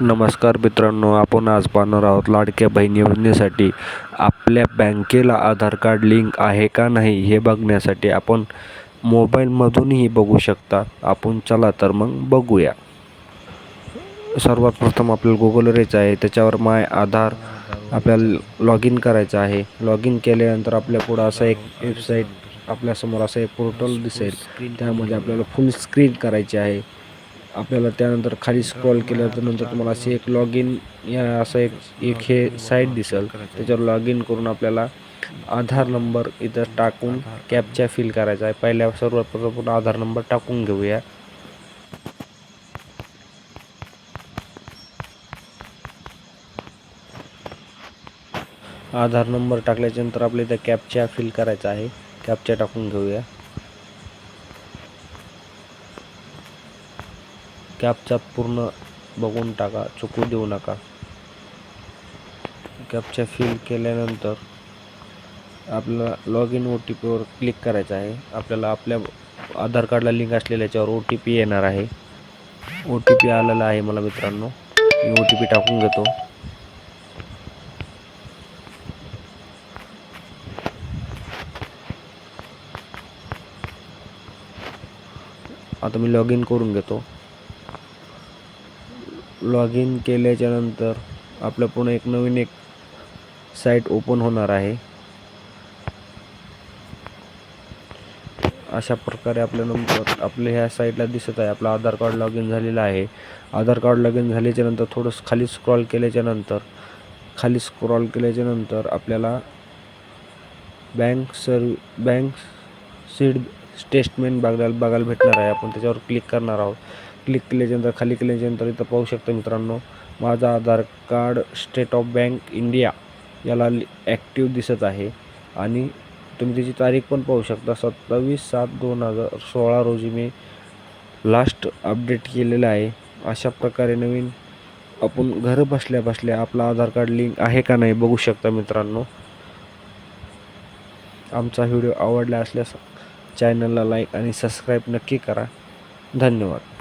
नमस्कार मित्रांनो, आपण आज पाहणार आहोत लाडक्या बहीण योजनेसाठी आपल्या बँकेला आधार कार्ड लिंक आहे का नाही हे बघण्यासाठी आपण मोबाईलमधूनही बघू शकता. आपण चला तर मग बघूया. सर्वात प्रथम आपल्याला गुगलवर यायचं आहे, त्याच्यावर माय आधार आपल्याला लॉग इन करायचं आहे. लॉग इन केल्यानंतर आपल्या पुढं असं एक वेबसाईट आपल्यासमोर असं एक पोर्टल दिसेल, त्यामध्ये आपल्याला फुल स्क्रीन करायची आहे. आपल्याला त्यानंतर खाली स्क्रॉल केल्यानंतर नंतर तुम्हाला असे एक लॉग इन या असं एक हे साईट दिसेल, त्याच्यावर लॉग इन करून आपल्याला आधार नंबर इथं टाकून कॅप्चा फिल करायचा आहे. पहिल्या सर्वात प्रथम आधार नंबर टाकून घेऊया. आधार नंबर टाकल्याच्यानंतर आपल्या इथं कॅप्चा फिल करायचा आहे. कॅप्चा टाकून घेऊया. कॅप्चा पूर्ण बघून टाका, चुकू देऊ नका. कॅप्चा फिल केल्यानंतर आपल्याला लॉग इन OTPवर क्लिक करायचं आहे. आपल्याला आपल्या आधार कार्डला लिंक असलेल्या याच्यावर OTP येणार आहे. OTP आलेला आहे मला मित्रांनो. मी OTP टाकून घेतो. आता मी लॉग इन करून घेतो. लॉग इन केल्याच्यानंतर आपल्या पुन्हा एक नवीन साईट ओपन होणार आहे. अशा प्रकारे आपल्यानंतर आपल्या ह्या साईटला दिसत आहे आपलं आधार कार्ड लॉग इन झालेलं आहे. आधार कार्ड लॉग इन झाल्याच्यानंतर थोडंसं खाली स्क्रॉल केल्याच्यानंतर आपल्याला बँक स्टेटमेंट बघायला भेटणार आहे. आपण त्याच्यावर क्लिक करणार आहोत. क्लिक केल्याच्यानंतर खाली केल्याच्यानंतर इथं पाहू शकता मित्रांनो, माझा Aadhaar card state of bank India याला ॲक्टिव्ह दिसत आहे आणि तुम्ही त्याची तारीख पण पाहू शकता. 27/7/2016 रोजी मी लास्ट अपडेट केलेलं आहे. अशा प्रकारे नवीन आपण घर बसल्या आपला आधार कार्ड लिंक आहे का नाही बघू शकता मित्रांनो. आमचा व्हिडिओ आवडला असल्यास चॅनलला लाईक आणि सबस्क्राईब नक्की करा. धन्यवाद.